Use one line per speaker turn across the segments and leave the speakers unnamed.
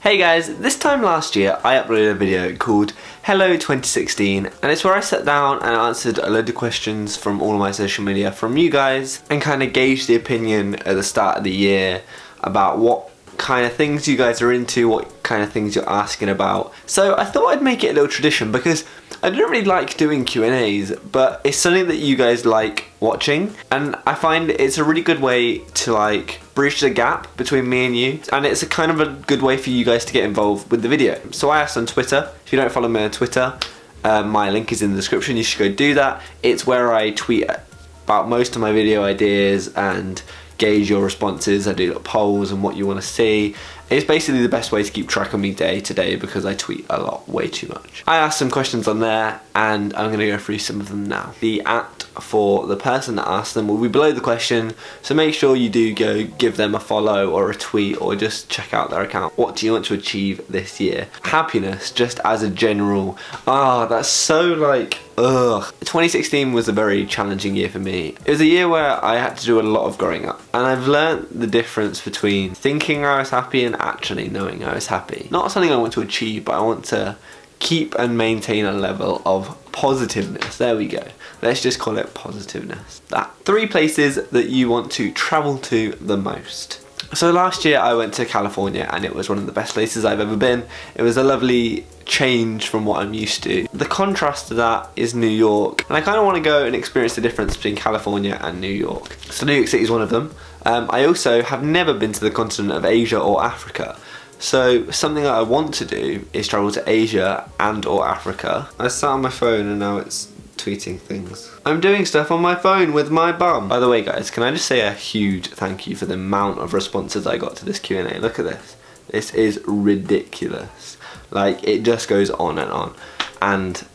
Hey guys, this time last year I uploaded a video called Hello 2016, and it's where I sat down and answered a load of questions from all of my social media from you guys and kind of gauged the opinion at the start of the year about what kind of things you guys are into, what kind of things you're asking about. So I thought I'd make it a little tradition because I don't really like doing Q&As, but it's something that you guys like watching, and I find it's a really good way to like bridge the gap between me and you, and it's a kind of a good way for you guys to get involved with the video. So I asked on Twitter. If you don't follow me on Twitter, my link is in the description. You should go do that. It's where I tweet about most of my video ideas and gauge your responses. I do little polls and what you want to see. It's basically the best way to keep track of me day to day because I tweet a lot, way too much. I asked some questions on there and I'm going to go through some of them now. The for the person that asked them will be below the question, so make sure you do go give them a follow or a tweet or just check out their account. What do you want to achieve this year? Happiness, just as a general. That's so like, ugh. 2016 was a very challenging year for me. It was a year where I had to do a lot of growing up, and I've learned the difference between thinking I was happy and actually knowing I was happy. Not something I want to achieve, but I want to keep and maintain a level of positiveness. There we go. Let's just call it positiveness. That 3 places that you want to travel to the most. So last year I went to California and it was one of the best places I've ever been. It was a lovely change from what I'm used to. The contrast to that is New York, and I kind of want to go and experience the difference between California and New York. So New York City is one of them. I also have never been to the continent of Asia or Africa. So something that I want to do is travel to Asia and or Africa. I sat on my phone and now it's tweeting things. I'm doing stuff on my phone with my bum. By the way guys, can I just say a huge thank you for the amount of responses I got to this Q&A. Look at this. This is ridiculous. Like, it just goes on, and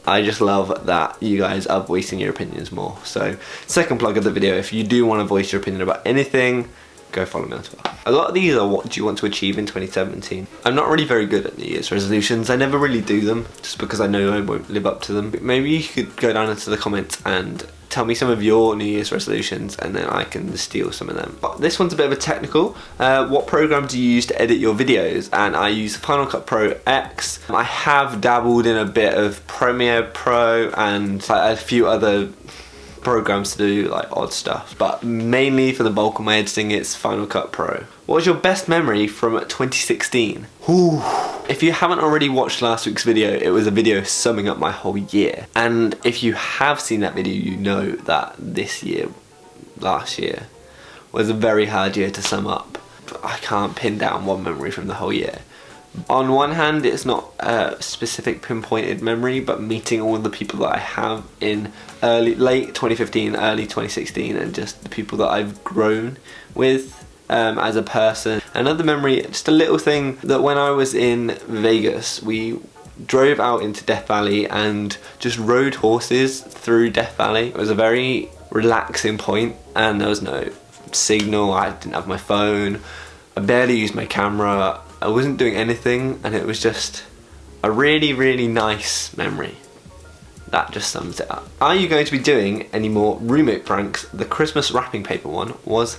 I just love that you guys are voicing your opinions more. So second plug of the video, if you do want to voice your opinion about anything, go follow me on Twitter. A lot of these are what do you want to achieve in 2017. I'm not really very good at New Year's resolutions. I never really do them just because I know I won't live up to them. But maybe you could go down into the comments and tell me some of your New Year's resolutions and then I can steal some of them. But this one's a bit of a technical. What program do you use to edit your videos? And I use Final Cut Pro X. I have dabbled in a bit of Premiere Pro and a few other programs to do like odd stuff, but mainly for the bulk of my editing it's Final Cut Pro. What was your best memory from 2016? Ooh. If you haven't already watched last week's video, it was a video summing up my whole year, and if you have seen that video you know that last year was a very hard year to sum up. I can't pin down one memory from the whole year. On one hand, it's not a specific pinpointed memory, but meeting all the people that I have in late 2015, early 2016, and just the people that I've grown with as a person. Another memory, just a little thing, that when I was in Vegas, we drove out into Death Valley and just rode horses through Death Valley. It was a very relaxing point, and there was no signal, I didn't have my phone, I barely used my camera, I wasn't doing anything, and it was just a really, really nice memory. That just sums it up. Are you going to be doing any more roommate pranks? The Christmas wrapping paper one was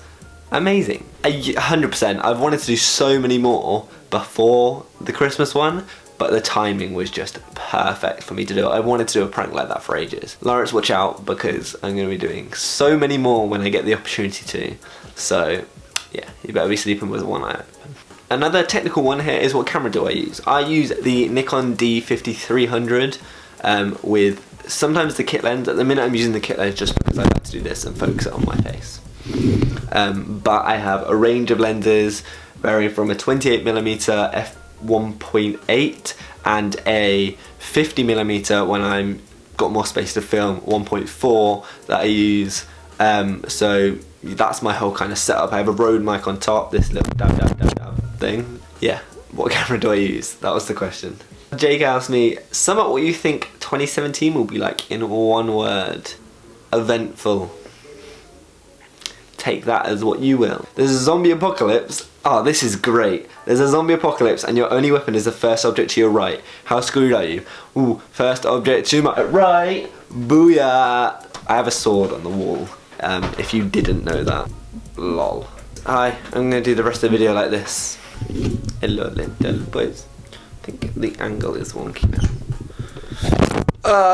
amazing. 100%. I've wanted to do so many more before the Christmas one, but the timing was just perfect for me to do it. I wanted to do a prank like that for ages. Lawrence, watch out, because I'm going to be doing so many more when I get the opportunity to. So yeah, you better be sleeping with one eye open. Another technical one here is what camera do I use? I use the Nikon D5300 with sometimes the kit lens. At the minute I'm using the kit lens just because I like to do this and focus it on my face. But I have a range of lenses varying from a 28mm f1.8 and a 50mm when I'm got more space to film 1.4 that I use. So that's my whole kind of setup. I have a Rode mic on top, this little dab dab dab dab thing. Yeah, what camera do I use? That was the question. Jake asked me, sum up what you think 2017 will be like in one word. Eventful. Take that as what you will. There's a zombie apocalypse. Oh, this is great. There's a zombie apocalypse and your only weapon is the first object to your right. How screwed are you? Ooh, first object to my right. Booyah. I have a sword on the wall. If you didn't know that. Lol. Hi, I'm going to do the rest of the video like this. Hello little boys. I think the angle is wonky now.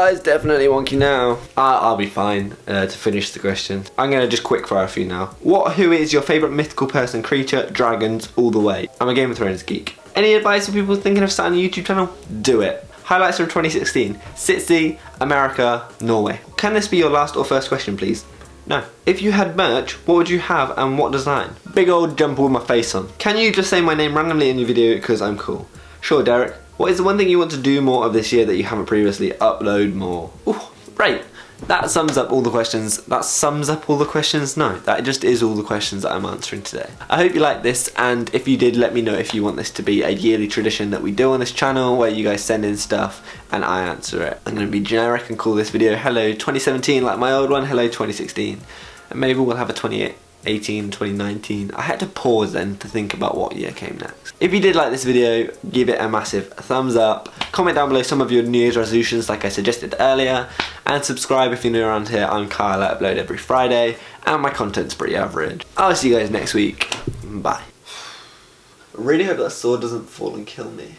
It's definitely wonky now. I'll be fine to finish the question. I'm gonna just quick fire a few now. Who is your favourite mythical person, creature, dragons, all the way? I'm a Game of Thrones geek. Any advice for people thinking of starting a YouTube channel? Do it. Highlights from 2016. City, America, Norway. Can this be your last or first question, please? No. If you had merch, what would you have and what design? Big old jumper with my face on. Can you just say my name randomly in your video because I'm cool? Sure, Derek. What is the one thing you want to do more of this year that you haven't previously? Upload more. Ooh, right. That sums up all the questions. That sums up all the questions? No, that just is all the questions that I'm answering today. I hope you liked this, and if you did, let me know if you want this to be a yearly tradition that we do on this channel where you guys send in stuff and I answer it. I'm going to be generic and call this video Hello 2017 like my old one, Hello 2016. And maybe we'll have a 2018, 2019. I had to pause then to think about what year came next. If you did like this video, give it a massive thumbs up. Comment down below some of your New Year's resolutions like I suggested earlier. And subscribe if you're new around here. I'm Kyle, I upload every Friday. And my content's pretty average. I'll see you guys next week. Bye. I really hope that sword doesn't fall and kill me.